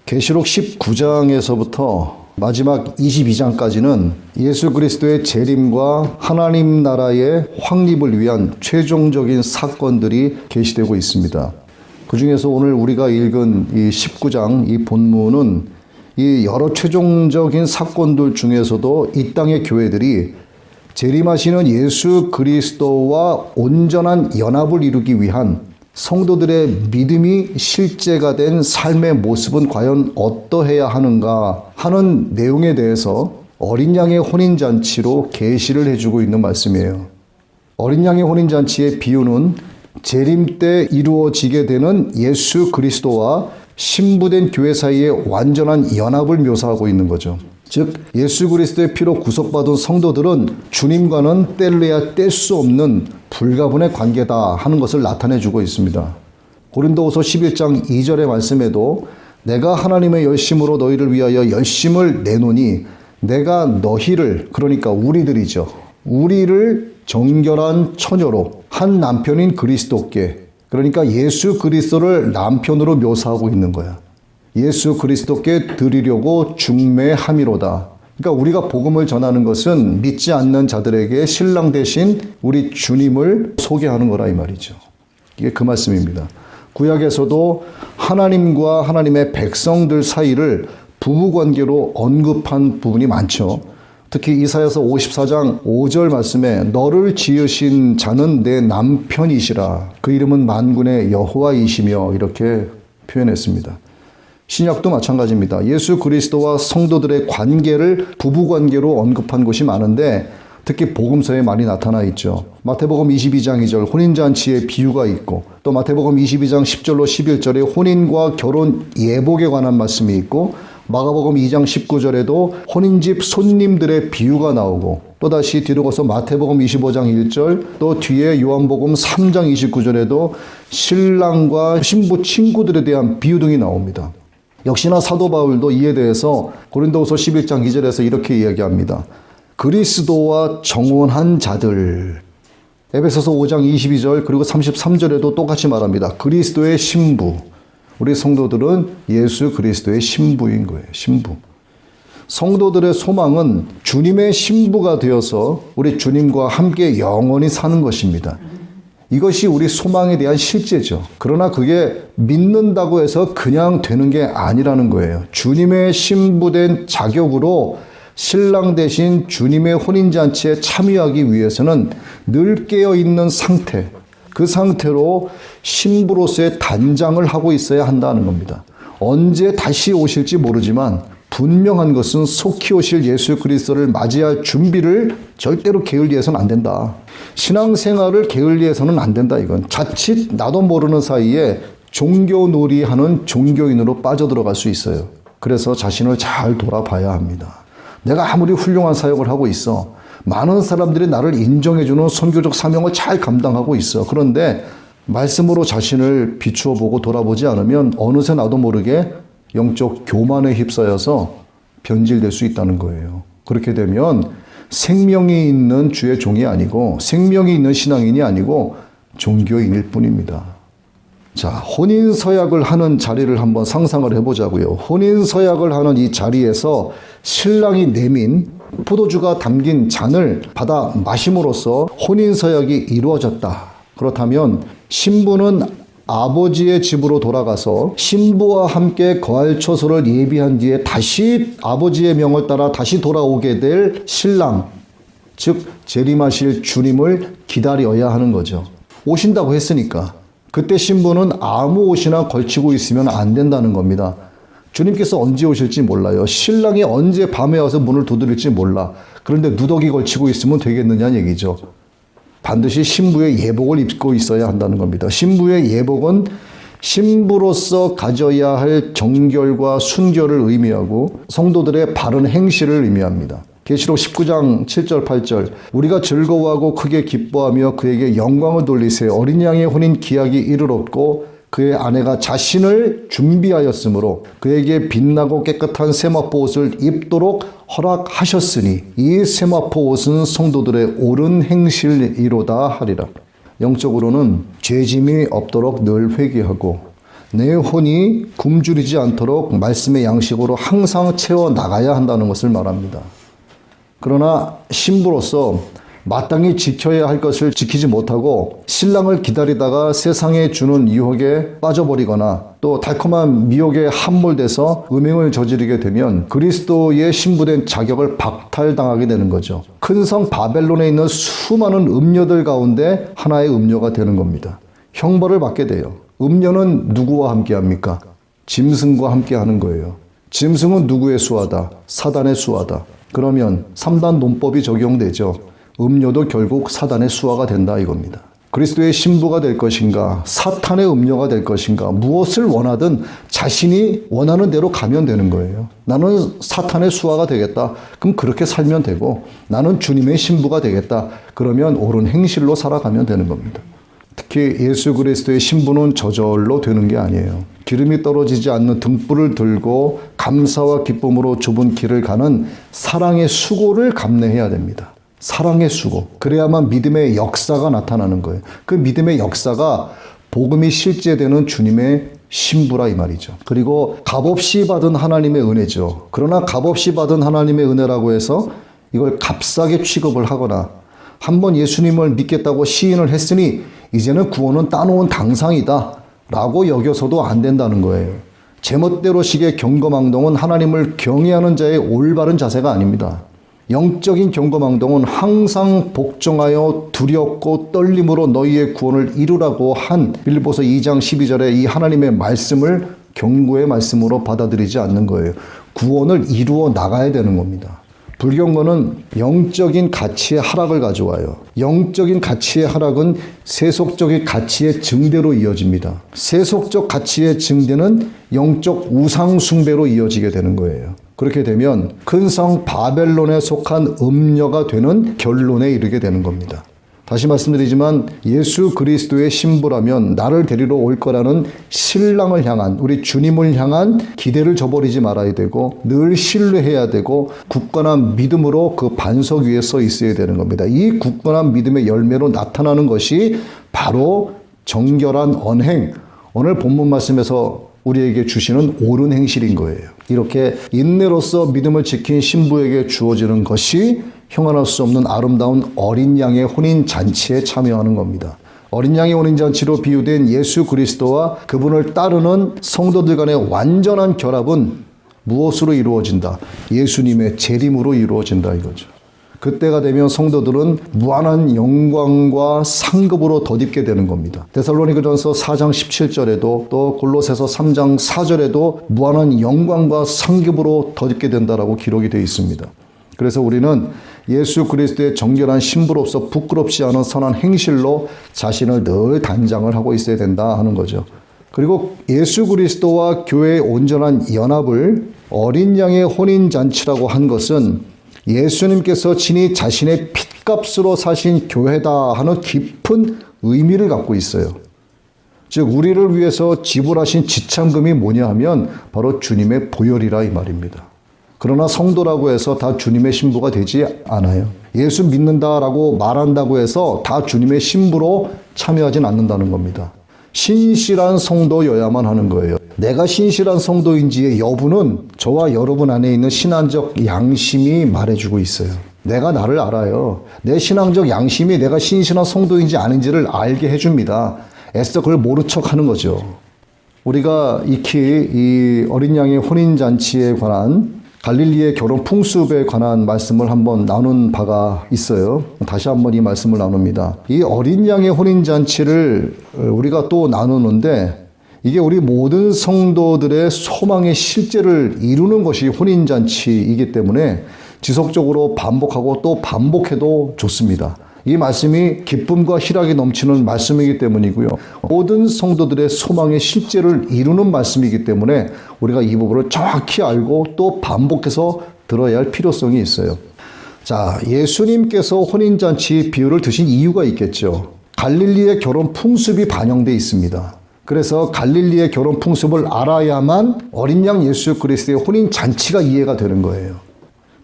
계시록 19장에서부터 마지막 22장까지는 예수 그리스도의 재림과 하나님 나라의 확립을 위한 최종적인 사건들이 계시되고 있습니다. 그 중에서 오늘 우리가 읽은 이 19장 이 본문은 이 여러 최종적인 사건들 중에서도 이 땅의 교회들이 재림하시는 예수 그리스도와 온전한 연합을 이루기 위한 성도들의 믿음이 실제가 된 삶의 모습은 과연 어떠해야 하는가 하는 내용에 대해서 어린 양의 혼인잔치로 계시를 해주고 있는 말씀이에요. 어린 양의 혼인잔치의 비유는 재림 때 이루어지게 되는 예수 그리스도와 신부된 교회 사이의 완전한 연합을 묘사하고 있는 거죠. 즉 예수 그리스도의 피로 구속받은 성도들은 주님과는 뗄래야 뗄 수 없는 불가분의 관계다 하는 것을 나타내주고 있습니다. 고린도후서 11장 2절의 말씀에도 내가 하나님의 열심으로 너희를 위하여 열심을 내노니 내가 너희를, 그러니까 우리들이죠, 우리를 정결한 처녀로 한 남편인 그리스도께, 그러니까 예수 그리스도를 남편으로 묘사하고 있는 거야. 예수 그리스도께 드리려고 중매함이로다. 그러니까 우리가 복음을 전하는 것은 믿지 않는 자들에게 신랑 대신 우리 주님을 소개하는 거라 이 말이죠. 이게 그 말씀입니다. 구약에서도 하나님과 하나님의 백성들 사이를 부부관계로 언급한 부분이 많죠. 특히 이사야서 54장 5절 말씀에 너를 지으신 자는 내 남편이시라. 그 이름은 만군의 여호와이시며 이렇게 표현했습니다. 신약도 마찬가지입니다. 예수 그리스도와 성도들의 관계를 부부관계로 언급한 곳이 많은데 특히 복음서에 많이 나타나 있죠. 마태복음 22장 2절 혼인잔치의 비유가 있고, 또 마태복음 22장 10절로 11절에 혼인과 결혼 예복에 관한 말씀이 있고, 마가복음 2장 19절에도 혼인집 손님들의 비유가 나오고, 또다시 뒤로 가서 마태복음 25장 1절, 또 뒤에 요한복음 3장 29절에도 신랑과 신부 친구들에 대한 비유 등이 나옵니다. 역시나 사도 바울도 이에 대해서 고린도후서 11장 2절에서 이렇게 이야기합니다. 그리스도와 정혼한 자들. 에베소서 5장 22절 그리고 33절에도 똑같이 말합니다. 그리스도의 신부. 우리 성도들은 예수 그리스도의 신부인 거예요. 신부. 성도들의 소망은 주님의 신부가 되어서 우리 주님과 함께 영원히 사는 것입니다. 이것이 우리 소망에 대한 실제죠. 그러나 그게 믿는다고 해서 그냥 되는 게 아니라는 거예요. 주님의 신부된 자격으로 신랑 대신 주님의 혼인잔치에 참여하기 위해서는 늘 깨어있는 상태, 그 상태로 신부로서의 단장을 하고 있어야 한다는 겁니다. 언제 다시 오실지 모르지만 분명한 것은 속히 오실 예수 그리스도를 맞이할 준비를 절대로 게을리해서는 안 된다. 신앙생활을 게을리해서는 안 된다. 이건 자칫 나도 모르는 사이에 종교놀이하는 종교인으로 빠져들어갈 수 있어요. 그래서 자신을 잘 돌아봐야 합니다. 내가 아무리 훌륭한 사역을 하고 있어, 많은 사람들이 나를 인정해주는 선교적 사명을 잘 감당하고 있어. 그런데 말씀으로 자신을 비추어 보고 돌아보지 않으면 어느새 나도 모르게 영적 교만에 휩싸여서 변질될 수 있다는 거예요. 그렇게 되면 생명이 있는 주의 종이 아니고, 생명이 있는 신앙인이 아니고 종교인일 뿐입니다. 자, 혼인서약을 하는 자리를 한번 상상을 해보자고요. 혼인서약을 하는 이 자리에서 신랑이 내민 포도주가 담긴 잔을 받아 마심으로써 혼인서약이 이루어졌다. 그렇다면 신부는 아버지의 집으로 돌아가서 신부와 함께 거할 처소를 예비한 뒤에 다시 아버지의 명을 따라 다시 돌아오게 될 신랑, 즉 재림하실 주님을 기다려야 하는 거죠. 오신다고 했으니까 그때 신부는 아무 옷이나 걸치고 있으면 안 된다는 겁니다. 주님께서 언제 오실지 몰라요. 신랑이 언제 밤에 와서 문을 두드릴지 몰라. 그런데 누더기 걸치고 있으면 되겠느냐는 얘기죠. 반드시 신부의 예복을 입고 있어야 한다는 겁니다. 신부의 예복은 신부로서 가져야 할 정결과 순결을 의미하고 성도들의 바른 행실을 의미합니다. 계시록 19장 7절 8절 우리가 즐거워하고 크게 기뻐하며 그에게 영광을 돌리세 어린 양의 혼인 기약이 이르렀고 그의 아내가 자신을 준비하였으므로 그에게 빛나고 깨끗한 세마포 옷을 입도록 허락하셨으니 이 세마포 옷은 성도들의 옳은 행실이로다 하리라. 영적으로는 죄짐이 없도록 늘 회개하고 내 혼이 굶주리지 않도록 말씀의 양식으로 항상 채워 나가야 한다는 것을 말합니다. 그러나 신부로서 마땅히 지켜야 할 것을 지키지 못하고 신랑을 기다리다가 세상에 주는 유혹에 빠져버리거나 또 달콤한 미혹에 함몰돼서 음행을 저지르게 되면 그리스도의 신부된 자격을 박탈당하게 되는 거죠. 큰 성 바벨론에 있는 수많은 음녀들 가운데 하나의 음녀가 되는 겁니다. 형벌을 받게 돼요. 음녀는 누구와 함께합니까? 짐승과 함께하는 거예요. 짐승은 누구의 수하다? 사단의 수하다. 그러면 3단 논법이 적용되죠. 음료도 결국 사단의 수하가 된다 이겁니다. 그리스도의 신부가 될 것인가, 사탄의 음료가 될 것인가, 무엇을 원하든 자신이 원하는 대로 가면 되는 거예요. 나는 사탄의 수하가 되겠다. 그럼 그렇게 살면 되고, 나는 주님의 신부가 되겠다. 그러면 옳은 행실로 살아가면 되는 겁니다. 특히 예수 그리스도의 신부는 저절로 되는 게 아니에요. 기름이 떨어지지 않는 등불을 들고 감사와 기쁨으로 좁은 길을 가는 사랑의 수고를 감내해야 됩니다. 사랑의 수고. 그래야만 믿음의 역사가 나타나는 거예요. 그 믿음의 역사가 복음이 실제되는 주님의 신부라 이 말이죠. 그리고 값없이 받은 하나님의 은혜죠. 그러나 값없이 받은 하나님의 은혜라고 해서 이걸 값싸게 취급을 하거나 한번 예수님을 믿겠다고 시인을 했으니 이제는 구원은 따놓은 당상이다 라고 여겨서도 안 된다는 거예요. 제멋대로식의 경거망동은 하나님을 경외하는 자의 올바른 자세가 아닙니다. 영적인 경거망동은 항상 복종하여 두렵고 떨림으로 너희의 구원을 이루라고 한 빌립보서 2장 12절의 이 하나님의 말씀을 경고의 말씀으로 받아들이지 않는 거예요. 구원을 이루어 나가야 되는 겁니다. 불경건은 영적인 가치의 하락을 가져와요. 영적인 가치의 하락은 세속적인 가치의 증대로 이어집니다. 세속적 가치의 증대는 영적 우상 숭배로 이어지게 되는 거예요. 그렇게 되면 큰 성 바벨론에 속한 음녀가 되는 결론에 이르게 되는 겁니다. 다시 말씀드리지만 예수 그리스도의 신부라면 나를 데리러 올 거라는 신랑을 향한, 우리 주님을 향한 기대를 저버리지 말아야 되고 늘 신뢰해야 되고 굳건한 믿음으로 그 반석 위에 서 있어야 되는 겁니다. 이 굳건한 믿음의 열매로 나타나는 것이 바로 정결한 언행, 오늘 본문 말씀에서 우리에게 주시는 옳은 행실인 거예요. 이렇게 인내로서 믿음을 지킨 신부에게 주어지는 것이 형언할 수 없는 아름다운 어린 양의 혼인 잔치에 참여하는 겁니다. 어린 양의 혼인 잔치로 비유된 예수 그리스도와 그분을 따르는 성도들 간의 완전한 결합은 무엇으로 이루어진다? 예수님의 재림으로 이루어진다 이거죠. 그때가 되면 성도들은 무한한 영광과 상급으로 덧입게 되는 겁니다. 데살로니가전서 4장 17절에도 또 골로새서 3장 4절에도 무한한 영광과 상급으로 덧입게 된다라고 기록이 되어 있습니다. 그래서 우리는 예수 그리스도의 정결한 신부로서 부끄럽지 않은 선한 행실로 자신을 늘 단장을 하고 있어야 된다 하는 거죠. 그리고 예수 그리스도와 교회의 온전한 연합을 어린 양의 혼인잔치라고 한 것은 예수님께서 친히 자신의 핏값으로 사신 교회다 하는 깊은 의미를 갖고 있어요. 즉 우리를 위해서 지불하신 지참금이 뭐냐 하면 바로 주님의 보혈이라 이 말입니다. 그러나 성도라고 해서 다 주님의 신부가 되지 않아요. 예수 믿는다라고 말한다고 해서 다 주님의 신부로 참여하진 않는다는 겁니다. 신실한 성도여야만 하는 거예요. 내가 신실한 성도인지의 여부는 저와 여러분 안에 있는 신앙적 양심이 말해주고 있어요. 내가 나를 알아요. 내 신앙적 양심이 내가 신실한 성도인지 아닌지를 알게 해줍니다. 애써 그걸 모른 척하는 거죠. 우리가 익히 이 어린 양의 혼인잔치에 관한 갈릴리의 결혼 풍습에 관한 말씀을 한번 나눈 바가 있어요. 다시 한번 이 말씀을 나눕니다. 이 어린 양의 혼인잔치를 우리가 또 나누는데 이게 우리 모든 성도들의 소망의 실제를 이루는 것이 혼인잔치이기 때문에 지속적으로 반복하고 또 반복해도 좋습니다. 이 말씀이 기쁨과 희락이 넘치는 말씀이기 때문이고요. 모든 성도들의 소망의 실제를 이루는 말씀이기 때문에 우리가 이 부분을 정확히 알고 또 반복해서 들어야 할 필요성이 있어요. 자, 예수님께서 혼인잔치 비유를 드신 이유가 있겠죠. 갈릴리의 결혼 풍습이 반영되어 있습니다. 그래서 갈릴리의 결혼 풍습을 알아야만 어린 양 예수 그리스도의 혼인잔치가 이해가 되는 거예요.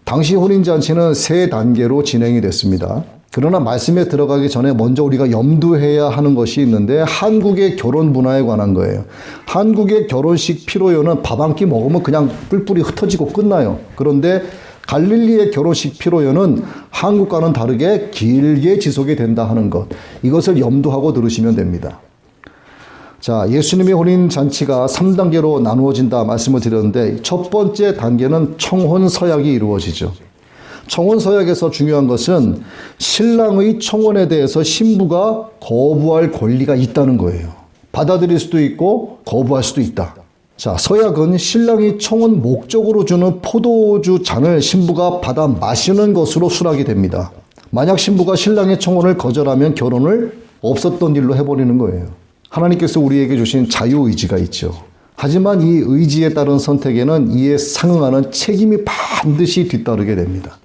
당시 혼인잔치는 3단계로 진행이 됐습니다. 그러나 말씀에 들어가기 전에 먼저 우리가 염두해야 하는 것이 있는데 한국의 결혼 문화에 관한 거예요. 한국의 결혼식 피로연은 밥 한 끼 먹으면 그냥 뿔뿔이 흩어지고 끝나요. 그런데 갈릴리의 결혼식 피로연은 한국과는 다르게 길게 지속이 된다 하는 것. 이것을 염두하고 들으시면 됩니다. 자, 예수님의 혼인 잔치가 3단계로 나누어진다 말씀을 드렸는데 첫 번째 단계는 청혼 서약이 이루어지죠. 청혼 서약에서 중요한 것은 신랑의 청혼에 대해서 신부가 거부할 권리가 있다는 거예요. 받아들일 수도 있고 거부할 수도 있다. 자, 서약은 신랑이 청혼 목적으로 주는 포도주 잔을 신부가 받아 마시는 것으로 수락이 됩니다. 만약 신부가 신랑의 청혼을 거절하면 결혼을 없었던 일로 해버리는 거예요. 하나님께서 우리에게 주신 자유의지가 있죠. 하지만 이 의지에 따른 선택에는 이에 상응하는 책임이 반드시 뒤따르게 됩니다.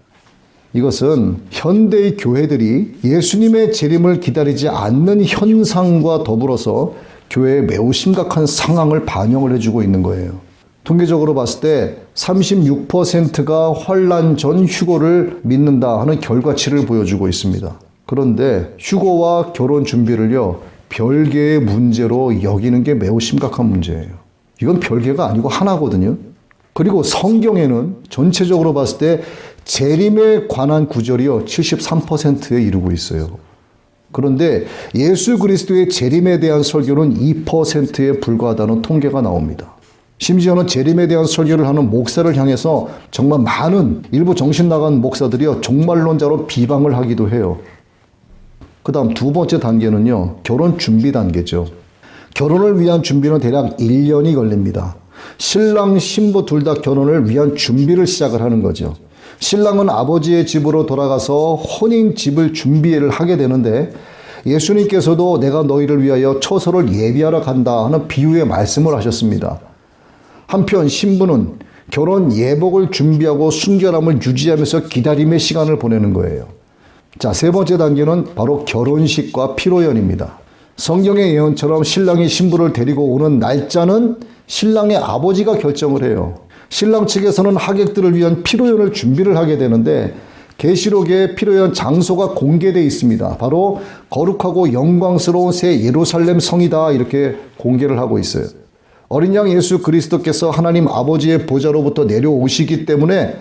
이것은 현대의 교회들이 예수님의 재림을 기다리지 않는 현상과 더불어서 교회에 매우 심각한 상황을 반영을 해주고 있는 거예요. 통계적으로 봤을 때 36%가 환란 전 휴고를 믿는다 하는 결과치를 보여주고 있습니다. 그런데 휴고와 결혼 준비를요, 별개의 문제로 여기는 게 매우 심각한 문제예요. 이건 별개가 아니고 하나거든요. 그리고 성경에는 전체적으로 봤을 때 재림에 관한 구절이요 73%에 이르고 있어요. 그런데 예수 그리스도의 재림에 대한 설교는 2%에 불과하다는 통계가 나옵니다. 심지어는 재림에 대한 설교를 하는 목사를 향해서 정말 많은 일부 정신 나간 목사들이요 종말론자로 비방을 하기도 해요. 그 다음 두 번째 단계는요, 결혼 준비 단계죠. 결혼을 위한 준비는 대략 1년이 걸립니다. 신랑, 신부 둘 다 결혼을 위한 준비를 시작을 하는 거죠. 신랑은 아버지의 집으로 돌아가서 혼인 집을 준비를 하게 되는데 예수님께서도 내가 너희를 위하여 처소를 예비하러 간다 하는 비유의 말씀을 하셨습니다. 한편 신부는 결혼 예복을 준비하고 순결함을 유지하면서 기다림의 시간을 보내는 거예요. 자, 세 번째 단계는 바로 결혼식과 피로연입니다. 성경의 예언처럼 신랑이 신부를 데리고 오는 날짜는 신랑의 아버지가 결정을 해요. 신랑 측에서는 하객들을 위한 피로연을 준비를 하게 되는데 계시록의 피로연 장소가 공개되어 있습니다. 바로 거룩하고 영광스러운 새 예루살렘 성이다 이렇게 공개를 하고 있어요. 어린 양 예수 그리스도께서 하나님 아버지의 보좌로부터 내려오시기 때문에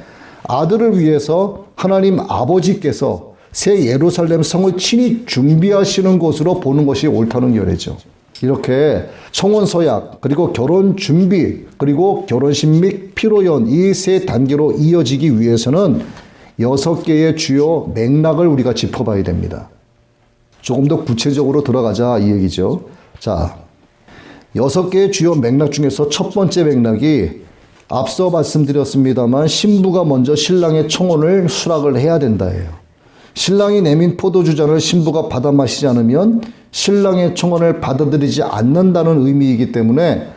아들을 위해서 하나님 아버지께서 새 예루살렘 성을 친히 준비하시는 곳으로 보는 것이 옳다는 결례죠. 이렇게 청혼 서약, 그리고 결혼 준비, 그리고 결혼식 및 피로연 이 세 단계로 이어지기 위해서는 6개의 주요 맥락을 우리가 짚어봐야 됩니다. 조금 더 구체적으로 들어가자 이 얘기죠. 자, 6개의 주요 맥락 중에서 첫 번째 맥락이 앞서 말씀드렸습니다만 신부가 먼저 신랑의 청혼을 수락을 해야 된다예요. 신랑이 내민 포도주잔을 신부가 받아 마시지 않으면 신랑의 청혼을 받아들이지 않는다는 의미이기 때문에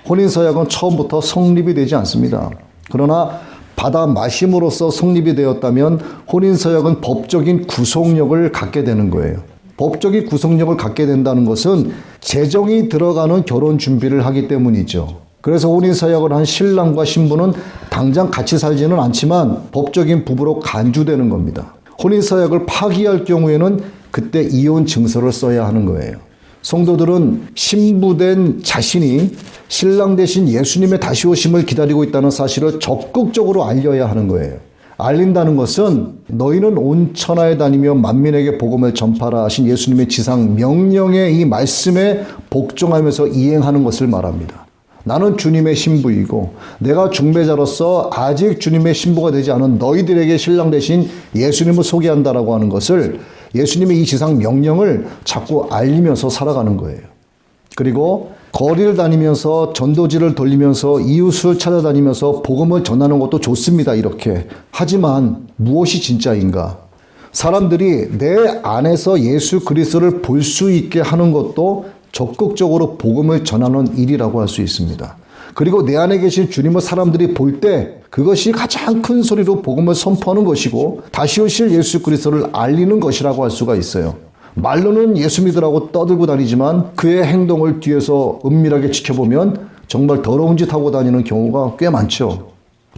혼인서약은 처음부터 성립이 되지 않습니다. 그러나 받아 마심으로써 성립이 되었다면 혼인서약은 법적인 구속력을 갖게 되는 거예요. 법적인 구속력을 갖게 된다는 것은 재정이 들어가는 결혼 준비를 하기 때문이죠. 그래서 혼인서약을 한 신랑과 신부는 당장 같이 살지는 않지만 법적인 부부로 간주되는 겁니다. 혼인서약을 파기할 경우에는 그때 이혼 증서를 써야 하는 거예요. 성도들은 신부된 자신이 신랑 대신 예수님의 다시 오심을 기다리고 있다는 사실을 적극적으로 알려야 하는 거예요. 알린다는 것은 너희는 온 천하에 다니며 만민에게 복음을 전파라 하신 예수님의 지상 명령의 이 말씀에 복종하면서 이행하는 것을 말합니다. 나는 주님의 신부이고 내가 중매자로서 아직 주님의 신부가 되지 않은 너희들에게 신랑 대신 예수님을 소개한다라고 하는 것을 예수님의 이 지상 명령을 자꾸 알리면서 살아가는 거예요. 그리고 거리를 다니면서 전도지를 돌리면서 이웃을 찾아다니면서 복음을 전하는 것도 좋습니다. 이렇게. 하지만 무엇이 진짜인가? 사람들이 내 안에서 예수 그리스도를 볼 수 있게 하는 것도 적극적으로 복음을 전하는 일이라고 할 수 있습니다. 그리고 내 안에 계신 주님을 사람들이 볼 때 그것이 가장 큰 소리로 복음을 선포하는 것이고 다시 오실 예수 그리스도를 알리는 것이라고 할 수가 있어요. 말로는 예수 믿으라고 떠들고 다니지만 그의 행동을 뒤에서 은밀하게 지켜보면 정말 더러운 짓 하고 다니는 경우가 꽤 많죠.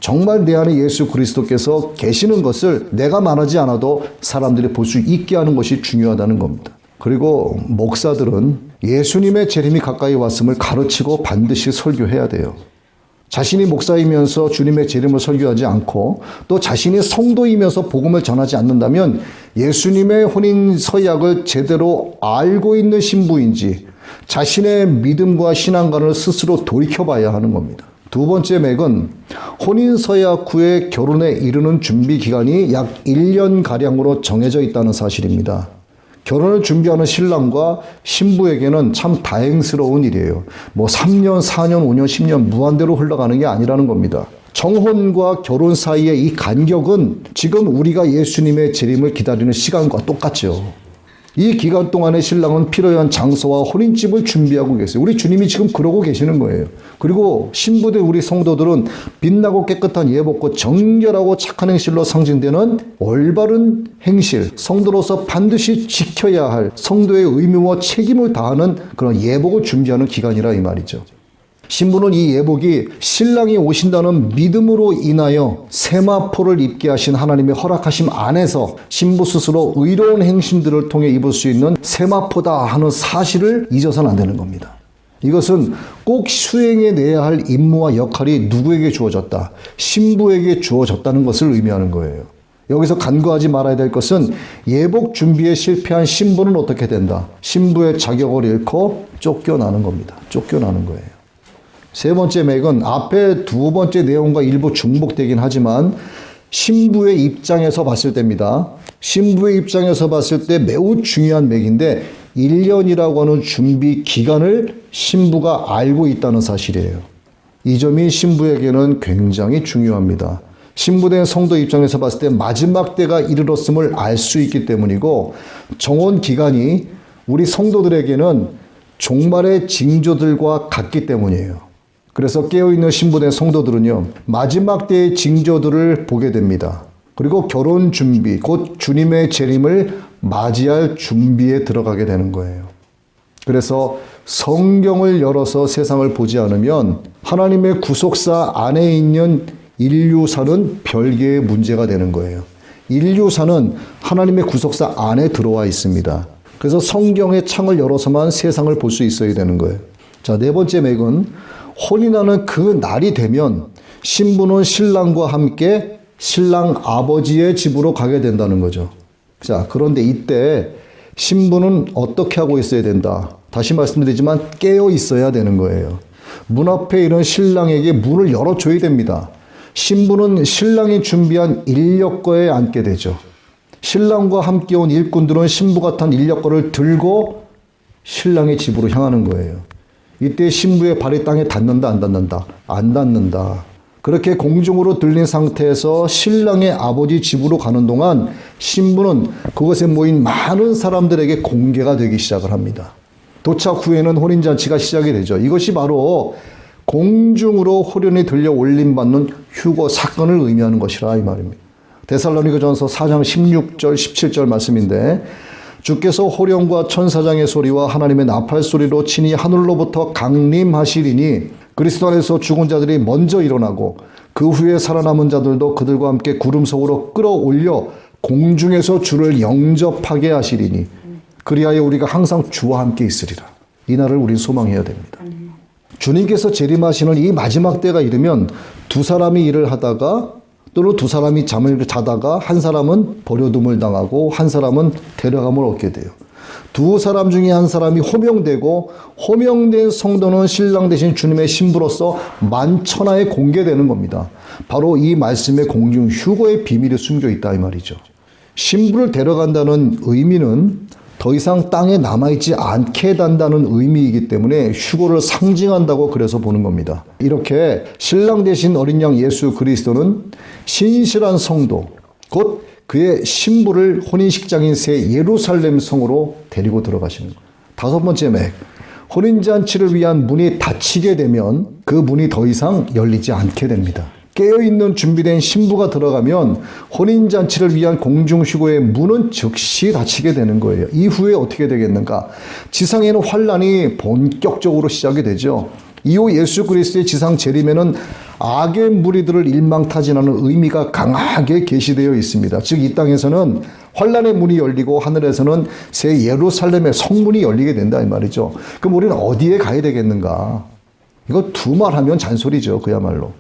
정말 내 안에 예수 그리스도께서 계시는 것을 내가 말하지 않아도 사람들이 볼 수 있게 하는 것이 중요하다는 겁니다. 그리고 목사들은 예수님의 재림이 가까이 왔음을 가르치고 반드시 설교해야 돼요. 자신이 목사이면서 주님의 재림을 설교하지 않고 또 자신이 성도이면서 복음을 전하지 않는다면 예수님의 혼인 서약을 제대로 알고 있는 신부인지 자신의 믿음과 신앙관을 스스로 돌이켜봐야 하는 겁니다. 두 번째 맥은 혼인 서약 후에 결혼에 이르는 준비 기간이 약 1년가량으로 정해져 있다는 사실입니다. 결혼을 준비하는 신랑과 신부에게는 참 다행스러운 일이에요. 3년, 4년, 5년, 10년 무한대로 흘러가는 게 아니라는 겁니다. 정혼과 결혼 사이의 이 간격은 지금 우리가 예수님의 재림을 기다리는 시간과 똑같죠. 이 기간 동안에 신랑은 필요한 장소와 혼인집을 준비하고 계세요. 우리 주님이 지금 그러고 계시는 거예요. 그리고 신부된 우리 성도들은 빛나고 깨끗한 예복과 정결하고 착한 행실로 상징되는 올바른 행실, 성도로서 반드시 지켜야 할 성도의 의무와 책임을 다하는 그런 예복을 준비하는 기간이라 이 말이죠. 신부는 이 예복이 신랑이 오신다는 믿음으로 인하여 세마포를 입게 하신 하나님의 허락하심 안에서 신부 스스로 의로운 행심들을 통해 입을 수 있는 세마포다 하는 사실을 잊어서는 안 되는 겁니다. 이것은 꼭 수행해내야 할 임무와 역할이 누구에게 주어졌다? 신부에게 주어졌다는 것을 의미하는 거예요. 여기서 간과하지 말아야 될 것은 예복 준비에 실패한 신부는 어떻게 된다? 신부의 자격을 잃고 쫓겨나는 겁니다. 쫓겨나는 거예요. 세 번째 맥은 앞에 두 번째 내용과 일부 중복되긴 하지만 신부의 입장에서 봤을 때입니다. 신부의 입장에서 봤을 때 매우 중요한 맥인데 1년이라고 하는 준비 기간을 신부가 알고 있다는 사실이에요. 이 점이 신부에게는 굉장히 중요합니다. 신부된 성도 입장에서 봤을 때 마지막 때가 이르렀음을 알 수 있기 때문이고 정혼 기간이 우리 성도들에게는 종말의 징조들과 같기 때문이에요. 그래서 깨어있는 신부된 성도들은요, 마지막 때의 징조들을 보게 됩니다. 그리고 결혼 준비, 곧 주님의 재림을 맞이할 준비에 들어가게 되는 거예요. 그래서 성경을 열어서 세상을 보지 않으면 하나님의 구속사 안에 있는 인류사는 별개의 문제가 되는 거예요. 인류사는 하나님의 구속사 안에 들어와 있습니다. 그래서 성경의 창을 열어서만 세상을 볼 수 있어야 되는 거예요. 자, 네 번째 맥은 혼인하는 그 날이 되면 신부는 신랑과 함께 신랑 아버지의 집으로 가게 된다는 거죠. 자, 그런데 이때 신부는 어떻게 하고 있어야 된다? 다시 말씀드리지만 깨어 있어야 되는 거예요. 문 앞에 이런 신랑에게 문을 열어줘야 됩니다. 신부는 신랑이 준비한 인력거에 앉게 되죠. 신랑과 함께 온 일꾼들은 신부가 탄 인력거를 들고 신랑의 집으로 향하는 거예요. 이때 신부의 발이 땅에 닿는다, 안 닿는다? 안 닿는다. 그렇게 공중으로 들린 상태에서 신랑의 아버지 집으로 가는 동안 신부는 그곳에 모인 많은 사람들에게 공개가 되기 시작을 합니다. 도착 후에는 혼인잔치가 시작이 되죠. 이것이 바로 공중으로 호련히 들려 올림받는 휴거 사건을 의미하는 것이라 이 말입니다. 데살로니가전서 4장 16절 17절 말씀인데 주께서 호령과 천사장의 소리와 하나님의 나팔 소리로 친히 하늘로부터 강림하시리니 그리스도 안에서 죽은 자들이 먼저 일어나고 그 후에 살아남은 자들도 그들과 함께 구름 속으로 끌어올려 공중에서 주를 영접하게 하시리니 그리하여 우리가 항상 주와 함께 있으리라. 이 날을 우린 소망해야 됩니다. 주님께서 재림하시는 이 마지막 때가 이르면 두 사람이 일을 하다가 또는 두 사람이 잠을 자다가 한 사람은 버려둠을 당하고 한 사람은 데려감을 얻게 돼요. 두 사람 중에 한 사람이 호명되고 호명된 성도는 신랑 대신 주님의 신부로서 만천하에 공개되는 겁니다. 바로 이 말씀에 공중 휴거의 비밀이 숨겨 있다 이 말이죠. 신부를 데려간다는 의미는 더 이상 땅에 남아있지 않게 한다는 의미이기 때문에 휴거를 상징한다고 그래서 보는 겁니다. 이렇게 신랑 대신 어린 양 예수 그리스도는 신실한 성도, 곧 그의 신부를 혼인식장인 새 예루살렘 성으로 데리고 들어가시는 거예요. 다섯 번째 맥, 혼인잔치를 위한 문이 닫히게 되면 그 문이 더 이상 열리지 않게 됩니다. 깨어있는 준비된 신부가 들어가면 혼인잔치를 위한 공중휴거의 문은 즉시 닫히게 되는 거예요. 이후에 어떻게 되겠는가? 지상에는 환란이 본격적으로 시작이 되죠. 이후 예수 그리스도의 지상 재림에는 악의 무리들을 일망타진하는 의미가 강하게 계시되어 있습니다. 즉 이 땅에서는 환란의 문이 열리고 하늘에서는 새 예루살렘의 성문이 열리게 된다 이 말이죠. 그럼 우리는 어디에 가야 되겠는가? 이거 두말하면 잔소리죠. 그야말로.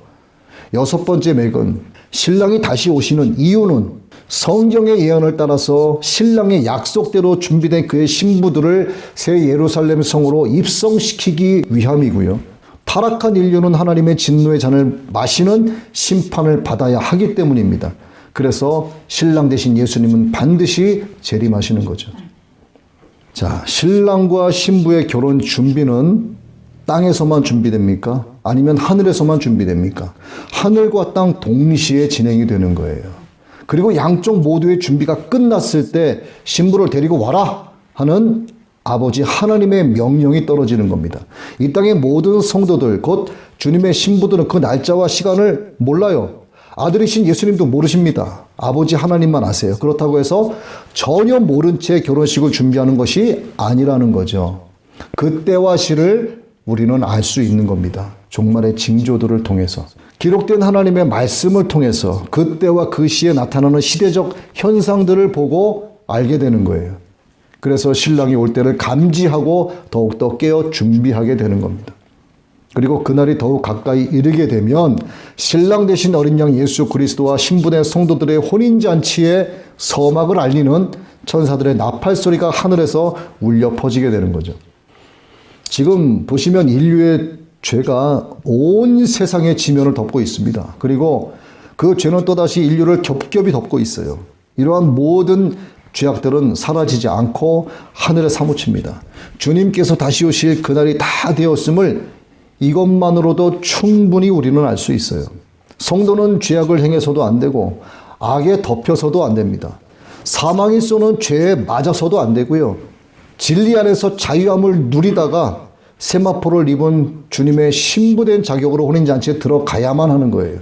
여섯 번째 맥은 신랑이 다시 오시는 이유는 성경의 예언을 따라서 신랑의 약속대로 준비된 그의 신부들을 새 예루살렘 성으로 입성시키기 위함이고요. 타락한 인류는 하나님의 진노의 잔을 마시는 심판을 받아야 하기 때문입니다. 그래서 신랑 대신 예수님은 반드시 재림하시는 거죠. 자, 신랑과 신부의 결혼 준비는 땅에서만 준비됩니까? 아니면 하늘에서만 준비됩니까? 하늘과 땅 동시에 진행이 되는 거예요. 그리고 양쪽 모두의 준비가 끝났을 때 신부를 데리고 와라 하는 아버지 하나님의 명령이 떨어지는 겁니다. 이 땅의 모든 성도들, 곧 주님의 신부들은 그 날짜와 시간을 몰라요. 아들이신 예수님도 모르십니다. 아버지 하나님만 아세요. 그렇다고 해서 전혀 모른 채 결혼식을 준비하는 것이 아니라는 거죠. 그때와 시를 우리는 알 수 있는 겁니다. 종말의 징조들을 통해서. 기록된 하나님의 말씀을 통해서 그때와 그 시에 나타나는 시대적 현상들을 보고 알게 되는 거예요. 그래서 신랑이 올 때를 감지하고 더욱더 깨어 준비하게 되는 겁니다. 그리고 그날이 더욱 가까이 이르게 되면 신랑 되신 어린 양 예수 그리스도와 신부된 성도들의 혼인잔치의 서막을 알리는 천사들의 나팔 소리가 하늘에서 울려 퍼지게 되는 거죠. 지금 보시면 인류의 죄가 온 세상의 지면을 덮고 있습니다. 그리고 그 죄는 또다시 인류를 겹겹이 덮고 있어요. 이러한 모든 죄악들은 사라지지 않고 하늘에 사무칩니다. 주님께서 다시 오실 그날이 다 되었음을 이것만으로도 충분히 우리는 알 수 있어요. 성도는 죄악을 행해서도 안 되고 악에 덮여서도 안 됩니다. 사망이 쏘는 죄에 맞아서도 안 되고요. 진리 안에서 자유함을 누리다가 세마포를 입은 주님의 신부된 자격으로 혼인잔치에 들어가야만 하는 거예요.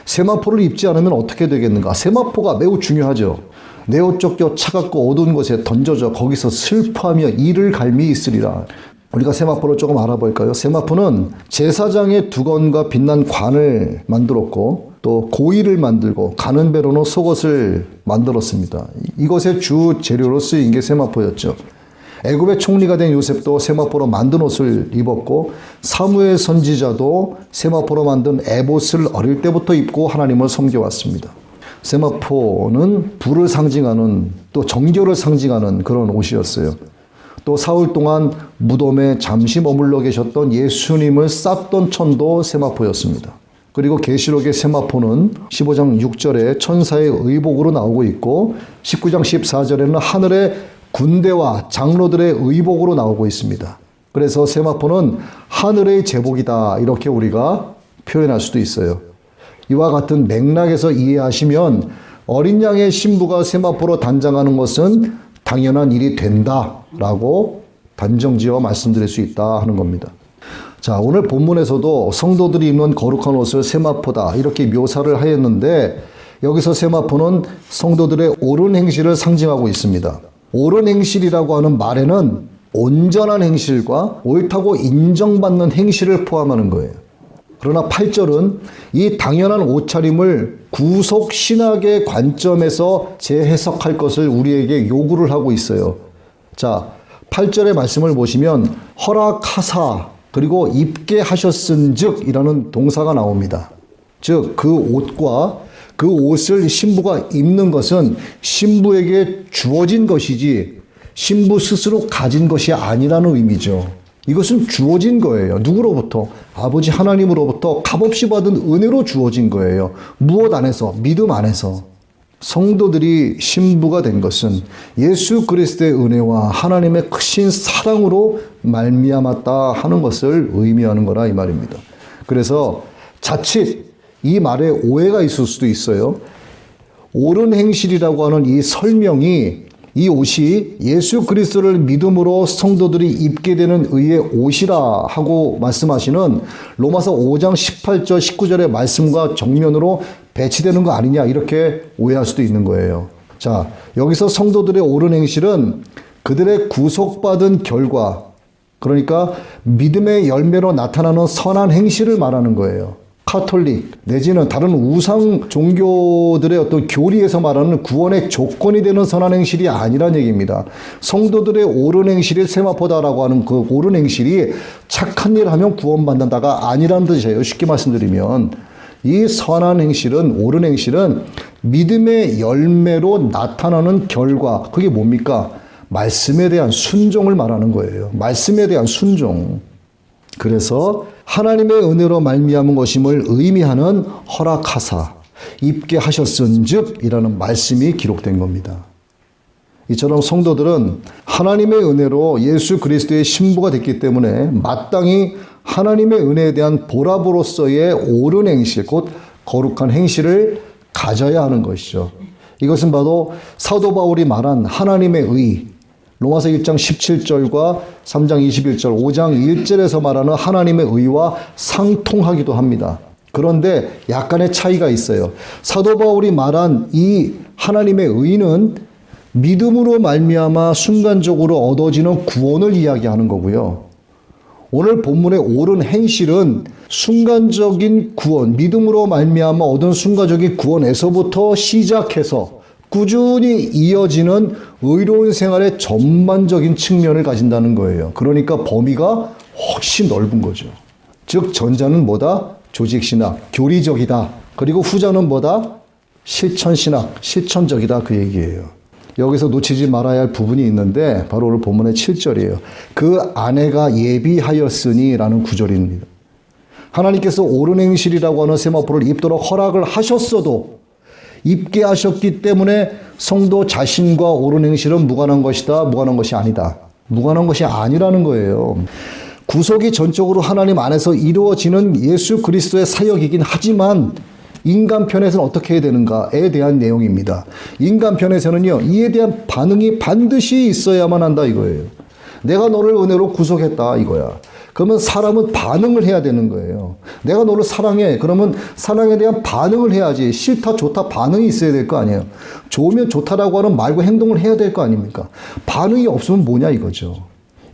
세마포를 입지 않으면 어떻게 되겠는가? 세마포가 매우 중요하죠. 내 옷 쫓겨 차갑고 어두운 곳에 던져져 거기서 슬퍼하며 이를 갈미 있으리라. 우리가 세마포를 조금 알아볼까요? 세마포는 제사장의 두건과 빛난 관을 만들었고 또 고이를 만들고 가는 배로는 속옷을 만들었습니다. 이것의 주 재료로 쓰인 게 세마포였죠. 애굽의 총리가 된 요셉도 세마포로 만든 옷을 입었고 사무엘 선지자도 세마포로 만든 에봇을 어릴 때부터 입고 하나님을 섬겨왔습니다. 세마포는 불을 상징하는 또 정결을 상징하는 그런 옷이었어요. 또 사흘 동안 무덤에 잠시 머물러 계셨던 예수님을 쌌던 천도 세마포였습니다. 그리고 계시록의 세마포는 15장 6절에 천사의 의복으로 나오고 있고 19장 14절에는 하늘의 군대와 장로들의 의복으로 나오고 있습니다. 그래서 세마포는 하늘의 제복이다 이렇게 우리가 표현할 수도 있어요. 이와 같은 맥락에서 이해하시면 어린 양의 신부가 세마포로 단장하는 것은 당연한 일이 된다라고 단정지어 말씀드릴 수 있다 하는 겁니다. 자, 오늘 본문에서도 성도들이 입는 거룩한 옷을 세마포다 이렇게 묘사를 하였는데 여기서 세마포는 성도들의 옳은 행실을 상징하고 있습니다. 옳은 행실이라고 하는 말에는 온전한 행실과 옳다고 인정받는 행실을 포함하는 거예요. 그러나 8절은 이 당연한 옷차림을 구속신학의 관점에서 재해석할 것을 우리에게 요구를 하고 있어요. 자, 8절의 말씀을 보시면 허락하사 그리고 입게 하셨은즉 이라는 동사가 나옵니다. 즉 그 옷과 그 옷을 신부가 입는 것은 신부에게 주어진 것이지 신부 스스로 가진 것이 아니라는 의미죠. 이것은 주어진 거예요. 누구로부터? 아버지 하나님으로부터 값없이 받은 은혜로 주어진 거예요. 무엇 안에서? 믿음 안에서. 성도들이 신부가 된 것은 예수 그리스도의 은혜와 하나님의 크신 사랑으로 말미암았다 하는 것을 의미하는 거라 이 말입니다. 그래서 자칫 이 말에 오해가 있을 수도 있어요. 옳은 행실이라고 하는 이 설명이 이 옷이 예수 그리스도를 믿음으로 성도들이 입게 되는 의의 옷이라 하고 말씀하시는 로마서 5장 18절 19절의 말씀과 정면으로 배치되는 거 아니냐 이렇게 오해할 수도 있는 거예요. 자, 여기서 성도들의 옳은 행실은 그들의 구속받은 결과, 그러니까 믿음의 열매로 나타나는 선한 행실을 말하는 거예요. 카톨릭 내지는 다른 우상 종교들의 어떤 교리에서 말하는 구원의 조건이 되는 선한 행실이 아니란 얘기입니다. 성도들의 옳은 행실이 세마포다라고 하는 그 옳은 행실이 착한 일 하면 구원받는다가 아니라는 뜻이에요. 쉽게 말씀드리면 이 선한 행실은, 옳은 행실은 믿음의 열매로 나타나는 결과, 그게 뭡니까? 말씀에 대한 순종을 말하는 거예요. 말씀에 대한 순종. 그래서 하나님의 은혜로 말미암은 것임을 의미하는 허락하사 입게 하셨은즉 이라는 말씀이 기록된 겁니다. 이처럼 성도들은 하나님의 은혜로 예수 그리스도의 신부가 됐기 때문에 마땅히 하나님의 은혜에 대한 보답으로서의 옳은 행실, 곧 거룩한 행실을 가져야 하는 것이죠. 이것은 바로 사도 바울이 말한 하나님의 의, 로마서 1장 17절과 3장 21절, 5장 1절에서 말하는 하나님의 의와 상통하기도 합니다. 그런데 약간의 차이가 있어요. 사도 바울이 말한 이 하나님의 의는 믿음으로 말미암아 순간적으로 얻어지는 구원을 이야기하는 거고요. 오늘 본문의 옳은 행실은 순간적인 구원, 믿음으로 말미암아 얻은 순간적인 구원에서부터 시작해서 꾸준히 이어지는 의로운 생활의 전반적인 측면을 가진다는 거예요. 그러니까 범위가 훨씬 넓은 거죠. 즉 전자는 뭐다? 조직신학, 교리적이다. 그리고 후자는 뭐다? 실천신학, 실천적이다. 그 얘기예요. 여기서 놓치지 말아야 할 부분이 있는데 바로 오늘 본문의 7절이에요. 그 아내가 예비하였으니 라는 구절입니다. 하나님께서 옳은 행실이라고 하는 세마포를 입도록 허락을 하셨어도 입게 하셨기 때문에 성도 자신과 옳은 행실은 무관한 것이다. 무관한 것이 아니다. 무관한 것이 아니라는 거예요. 구속이 전적으로 하나님 안에서 이루어지는 예수 그리스도의 사역이긴 하지만 인간 편에서는 어떻게 해야 되는가에 대한 내용입니다. 인간 편에서는요, 이에 대한 반응이 반드시 있어야만 한다 이거예요. 내가 너를 은혜로 구속했다 이거야. 그러면 사람은 반응을 해야 되는 거예요. 내가 너를 사랑해. 그러면 사랑에 대한 반응을 해야지. 싫다, 좋다 반응이 있어야 될 거 아니에요. 좋으면 좋다라고 하는 말과 행동을 해야 될 거 아닙니까? 반응이 없으면 뭐냐 이거죠.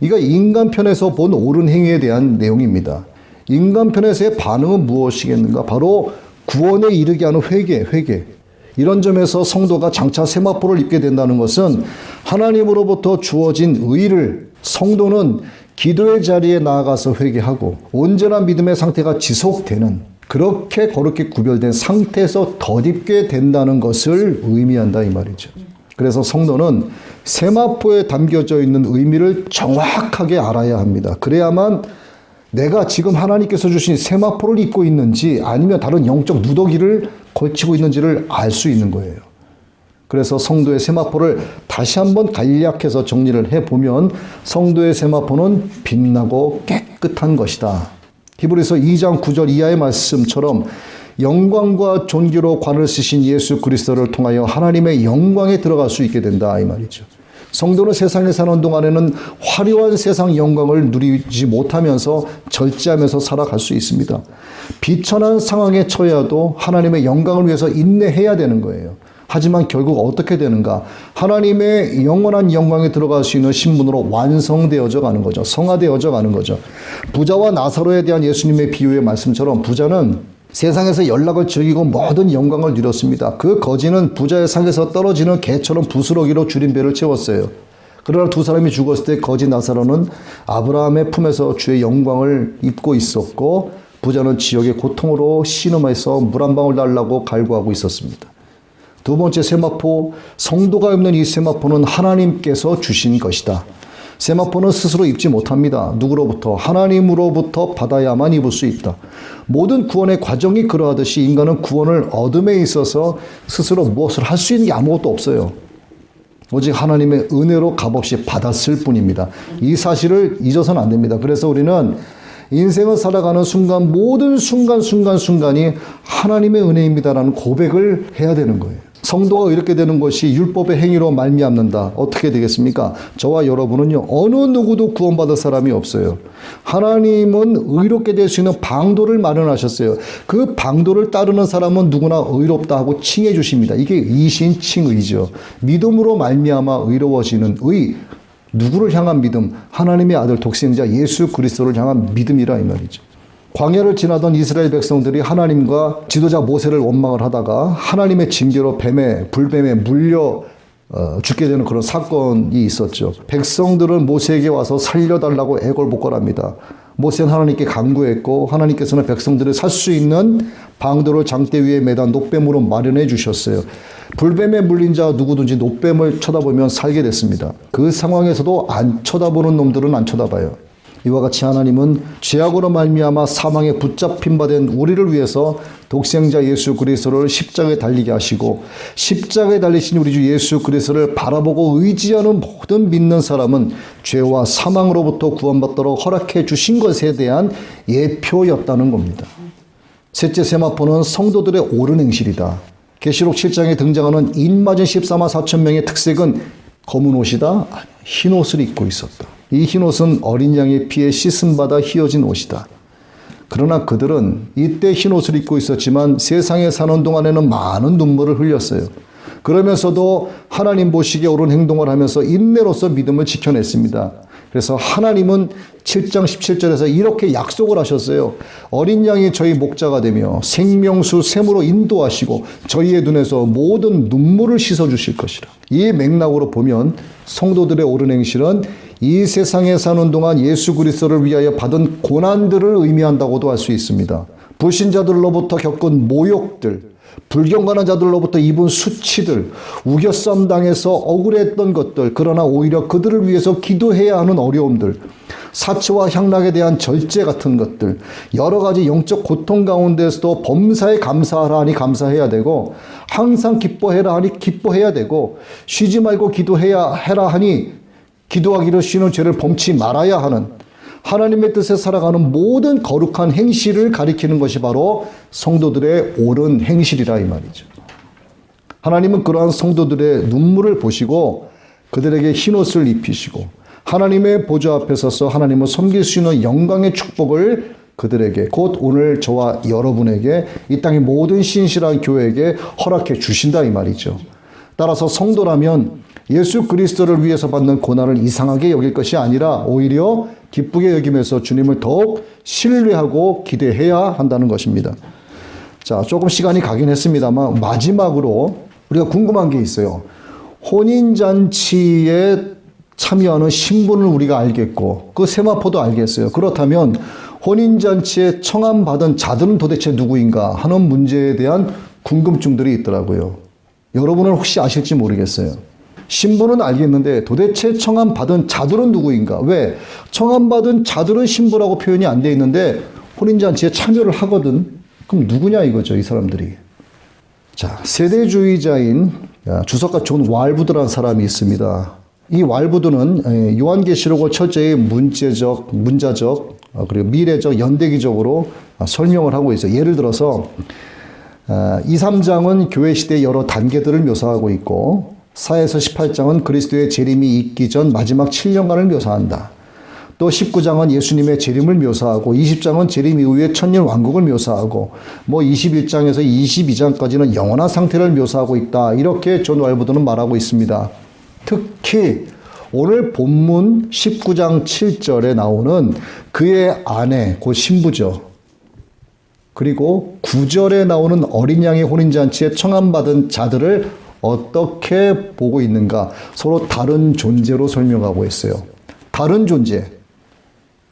이거 인간 편에서 본 옳은 행위에 대한 내용입니다. 인간 편에서의 반응은 무엇이겠는가? 바로 구원에 이르게 하는 회개. 이런 점에서 성도가 장차 세마포를 입게 된다는 것은 하나님으로부터 주어진 의를 성도는 기도의 자리에 나아가서 회개하고 온전한 믿음의 상태가 지속되는 그렇게 거룩히 구별된 상태에서 덧입게 된다는 것을 의미한다 이 말이죠. 그래서 성도는 세마포에 담겨져 있는 의미를 정확하게 알아야 합니다. 그래야만 내가 지금 하나님께서 주신 세마포를 입고 있는지 아니면 다른 영적 누더기를 걸치고 있는지를 알 수 있는 거예요. 그래서 성도의 세마포를 다시 한번 간략해서 정리를 해보면 성도의 세마포는 빛나고 깨끗한 것이다. 히브리서 2장 9절 이하의 말씀처럼 영광과 존귀로 관을 쓰신 예수 그리스도를 통하여 하나님의 영광에 들어갈 수 있게 된다 이 말이죠. 성도는 세상에 사는 동안에는 화려한 세상 영광을 누리지 못하면서 절제하면서 살아갈 수 있습니다. 비천한 상황에 처해도 하나님의 영광을 위해서 인내해야 되는 거예요. 하지만 결국 어떻게 되는가? 하나님의 영원한 영광에 들어갈 수 있는 신분으로 완성되어져 가는 거죠. 성화되어져 가는 거죠. 부자와 나사로에 대한 예수님의 비유의 말씀처럼 부자는 세상에서 연락을 즐기고 모든 영광을 누렸습니다. 그 거지는 부자의 상에서 떨어지는 개처럼 부스러기로 줄인 배를 채웠어요. 그러나 두 사람이 죽었을 때 거지 나사로는 아브라함의 품에서 주의 영광을 입고 있었고 부자는 지옥의 고통으로 신음해서 물 한 방울 달라고 갈구하고 있었습니다. 두 번째 세마포, 성도가 입는 이 세마포는 하나님께서 주신 것이다. 세마포는 스스로 입지 못합니다. 누구로부터? 하나님으로부터 받아야만 입을 수 있다. 모든 구원의 과정이 그러하듯이 인간은 구원을 얻음에 있어서 스스로 무엇을 할 수 있는 게 아무것도 없어요. 오직 하나님의 은혜로 값없이 받았을 뿐입니다. 이 사실을 잊어서는 안 됩니다. 그래서 우리는 인생을 살아가는 순간 모든 순간이 하나님의 은혜입니다라는 고백을 해야 되는 거예요. 성도가 이렇게 되는 것이 율법의 행위로 말미암는다. 어떻게 되겠습니까? 저와 여러분은요, 어느 누구도 구원받을 사람이 없어요. 하나님은 의롭게 될 수 있는 방도를 마련하셨어요. 그 방도를 따르는 사람은 누구나 의롭다 하고 칭해 주십니다. 이게 이신칭의죠. 믿음으로 말미암아 의로워지는 의. 누구를 향한 믿음? 하나님의 아들 독생자 예수 그리스도를 향한 믿음이라 이 말이죠. 광야를 지나던 이스라엘 백성들이 하나님과 지도자 모세를 원망을 하다가 하나님의 징계로 불뱀에 물려 죽게 되는 그런 사건이 있었죠. 백성들은 모세에게 와서 살려달라고 애걸복걸합니다. 모세는 하나님께 간구했고 하나님께서는 백성들을 살 수 있는 방도를 장대 위에 매다 놋뱀으로 마련해 주셨어요. 불뱀에 물린 자 누구든지 놋뱀을 쳐다보면 살게 됐습니다. 그 상황에서도 안 쳐다보는 놈들은 안 쳐다봐요. 이와 같이 하나님은 죄악으로 말미암아 사망에 붙잡힌 바 된 우리를 위해서 독생자 예수 그리스도를 십자가에 달리게 하시고 십자가에 달리신 우리 주 예수 그리스도를 바라보고 의지하는 모든 믿는 사람은 죄와 사망으로부터 구원받도록 허락해 주신 것에 대한 예표였다는 겁니다. 셋째 세마포는 성도들의 옳은 행실이다. 계시록 7장에 등장하는 인맞은 14만 4천 명의 특색은 검은 옷이다? 흰 옷을 입고 있었다. 이 흰 옷은 어린 양의 피에 씻음받아 휘어진 옷이다. 그러나 그들은 이때 흰 옷을 입고 있었지만 세상에 사는 동안에는 많은 눈물을 흘렸어요. 그러면서도 하나님 보시기에 옳은 행동을 하면서 인내로서 믿음을 지켜냈습니다. 그래서 하나님은 7장 17절에서 이렇게 약속을 하셨어요. 어린 양이 저희 목자가 되며 생명수 샘으로 인도하시고 저희의 눈에서 모든 눈물을 씻어주실 것이라. 이 맥락으로 보면 성도들의 옳은 행실은 이 세상에 사는 동안 예수 그리스도를 위하여 받은 고난들을 의미한다고도 할 수 있습니다. 불신자들로부터 겪은 모욕들, 불경건한 자들로부터 입은 수치들, 우겨싸움 당해서 억울했던 것들, 그러나 오히려 그들을 위해서 기도해야 하는 어려움들, 사치와 향락에 대한 절제 같은 것들, 여러 가지 영적 고통 가운데서도 범사에 감사하라 하니 감사해야 되고, 항상 기뻐해라 하니 기뻐해야 되고, 쉬지 말고 기도해야 해라 하니 기도하기로 쉬는 죄를 범치 말아야 하는 하나님의 뜻에 살아가는 모든 거룩한 행실을 가리키는 것이 바로 성도들의 옳은 행실이라 이 말이죠. 하나님은 그러한 성도들의 눈물을 보시고 그들에게 흰옷을 입히시고 하나님의 보좌 앞에 서서 하나님을 섬길 수 있는 영광의 축복을 그들에게 곧 오늘 저와 여러분에게 이 땅의 모든 신실한 교회에게 허락해 주신다 이 말이죠. 따라서 성도라면 예수 그리스도를 위해서 받는 고난을 이상하게 여길 것이 아니라 오히려 기쁘게 여기면서 주님을 더욱 신뢰하고 기대해야 한다는 것입니다. 자, 조금 시간이 가긴 했습니다만 마지막으로 우리가 궁금한 게 있어요. 혼인잔치에 참여하는 신분을 우리가 알겠고 그 세마포도 알겠어요. 그렇다면 혼인잔치에 청함받은 자들은 도대체 누구인가 하는 문제에 대한 궁금증들이 있더라고요. 여러분은 혹시 아실지 모르겠어요. 신부는 알겠는데 도대체 청함받은 자들은 누구인가? 왜? 청함받은 자들은 신부라고 표현이 안 돼 있는데 혼인잔치에 참여를 하거든. 그럼 누구냐 이거죠, 이 사람들이. 자, 세대주의자인 주석가 존 왈부드라는 사람이 있습니다. 이 왈부드는 요한계시록을 철저히 문자적, 그리고 미래적, 연대기적으로 설명을 하고 있어요. 예를 들어서 2, 3장은 교회 시대의 여러 단계들을 묘사하고 있고 4에서 18장은 그리스도의 재림이 있기 전 마지막 7년간을 묘사한다. 또 19장은 예수님의 재림을 묘사하고 20장은 재림 이후의 천년 왕국을 묘사하고 21장에서 22장까지는 영원한 상태를 묘사하고 있다. 이렇게 존 왈부드는 말하고 있습니다. 특히 오늘 본문 19장 7절에 나오는 그의 아내, 곧 신부죠. 그리고 9절에 나오는 어린 양의 혼인잔치에 청함받은 자들을 어떻게 보고 있는가? 서로 다른 존재로 설명하고 있어요. 다른 존재.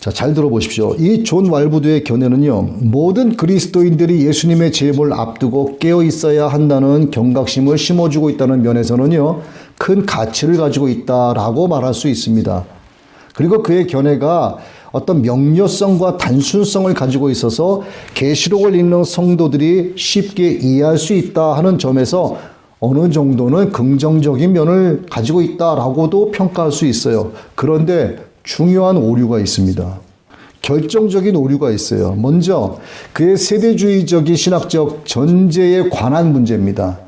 자, 잘 들어보십시오. 이 존 왈부드의 견해는요, 모든 그리스도인들이 예수님의 재림을 앞두고 깨어 있어야 한다는 경각심을 심어주고 있다는 면에서는요, 큰 가치를 가지고 있다라고 말할 수 있습니다. 그리고 그의 견해가 어떤 명료성과 단순성을 가지고 있어서 계시록을 읽는 성도들이 쉽게 이해할 수 있다 하는 점에서 어느 정도는 긍정적인 면을 가지고 있다라고도 평가할 수 있어요. 그런데 중요한 오류가 있습니다. 결정적인 오류가 있어요. 먼저 그의 세대주의적인 신학적 전제에 관한 문제입니다.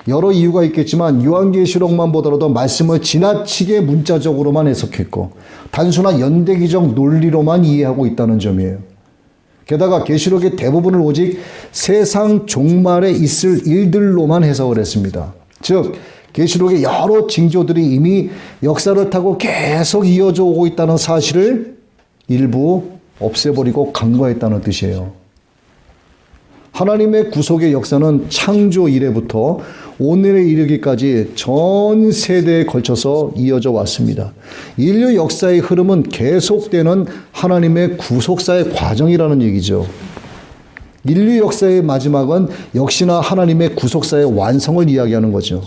여러 이유가 있겠지만 요한계시록만 보더라도 말씀을 지나치게 문자적으로만 해석했고 단순한 연대기적 논리로만 이해하고 있다는 점이에요. 게다가 계시록의 대부분을 오직 세상 종말에 있을 일들로만 해석을 했습니다. 즉 계시록의 여러 징조들이 이미 역사를 타고 계속 이어져 오고 있다는 사실을 일부 없애버리고 간과했다는 뜻이에요. 하나님의 구속의 역사는 창조 이래부터 오늘에 이르기까지 전 세대에 걸쳐서 이어져 왔습니다. 인류 역사의 흐름은 계속되는 하나님의 구속사의 과정이라는 얘기죠. 인류 역사의 마지막은 역시나 하나님의 구속사의 완성을 이야기하는 거죠.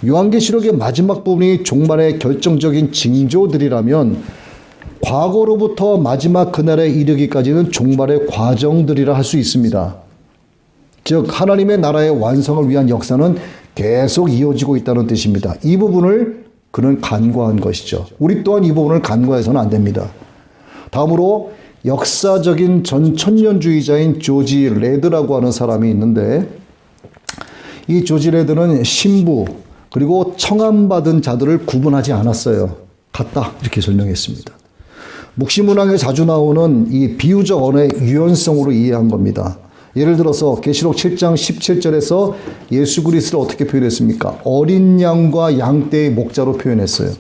요한계시록의 마지막 부분이 종말의 결정적인 징조들이라면 과거로부터 마지막 그날에 이르기까지는 종말의 과정들이라 할 수 있습니다. 즉 하나님의 나라의 완성을 위한 역사는 계속 이어지고 있다는 뜻입니다. 이 부분을 그는 간과한 것이죠. 우리 또한 이 부분을 간과해서는 안 됩니다. 다음으로 역사적인 전천년주의자인 조지 레드라고 하는 사람이 있는데, 이 조지 레드는 신부 그리고 청함받은 자들을 구분하지 않았어요. 같다 이렇게 설명했습니다. 묵시문학에 자주 나오는 이 비유적 언어의 유연성으로 이해한 겁니다. 예를 들어서 계시록 7장 17절에서 예수 그리스도를 어떻게 표현했습니까? 어린 양과 양떼의 목자로 표현했어요.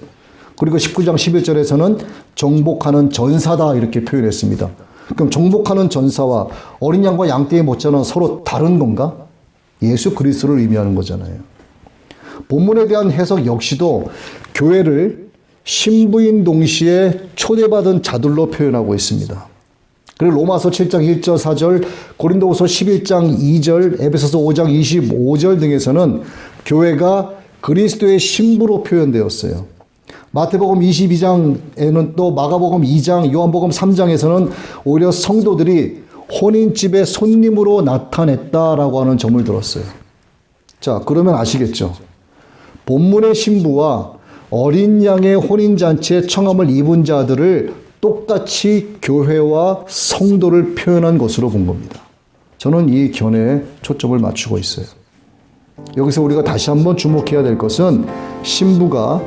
그리고 19장 11절에서는 정복하는 전사다 이렇게 표현했습니다. 그럼 정복하는 전사와 어린 양과 양떼의 목자는 서로 다른 건가? 예수 그리스도를 의미하는 거잖아요. 본문에 대한 해석 역시도 교회를 신부인 동시에 초대받은 자들로 표현하고 있습니다. 그리고 로마서 7장 1절 4절, 고린도후서 11장 2절, 에베소서 5장 25절 등에서는 교회가 그리스도의 신부로 표현되었어요. 마태복음 22장에는 또 마가복음 2장, 요한복음 3장에서는 오히려 성도들이 혼인집의 손님으로 나타냈다라고 하는 점을 들었어요. 자, 그러면 아시겠죠? 본문의 신부와 어린 양의 혼인잔치에 청함을 입은 자들을 똑같이 교회와 성도를 표현한 것으로 본 겁니다. 저는 이 견해에 초점을 맞추고 있어요. 여기서 우리가 다시 한번 주목해야 될 것은 신부가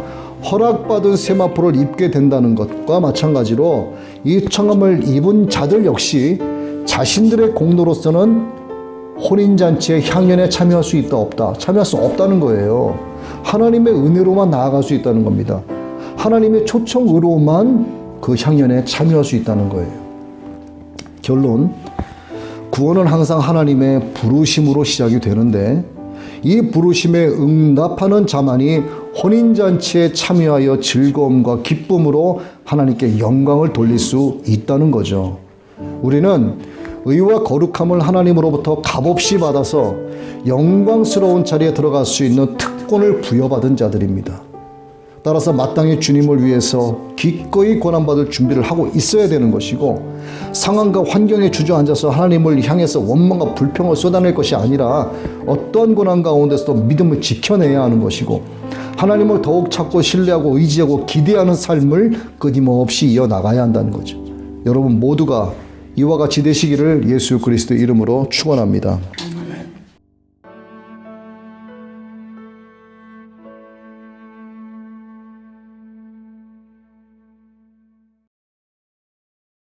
허락받은 세마포를 입게 된다는 것과 마찬가지로 이 청함을 입은 자들 역시 자신들의 공로로서는 혼인잔치의 향연에 참여할 수 있다 없다, 참여할 수 없다는 거예요. 하나님의 은혜로만 나아갈 수 있다는 겁니다. 하나님의 초청으로만 그 향연에 참여할 수 있다는 거예요. 결론, 구원은 항상 하나님의 부르심으로 시작이 되는데 이 부르심에 응답하는 자만이 혼인잔치에 참여하여 즐거움과 기쁨으로 하나님께 영광을 돌릴 수 있다는 거죠. 우리는 의와 거룩함을 하나님으로부터 값없이 받아서 영광스러운 자리에 들어갈 수 있는 특권을 부여받은 자들입니다. 따라서 마땅히 주님을 위해서 기꺼이 고난받을 준비를 하고 있어야 되는 것이고, 상황과 환경에 주저앉아서 하나님을 향해서 원망과 불평을 쏟아낼 것이 아니라 어떠한 고난 가운데서도 믿음을 지켜내야 하는 것이고, 하나님을 더욱 찾고 신뢰하고 의지하고 기대하는 삶을 끊임없이 이어나가야 한다는 거죠. 여러분 모두가 이와 같이 되시기를 예수 그리스도의 이름으로 축원합니다.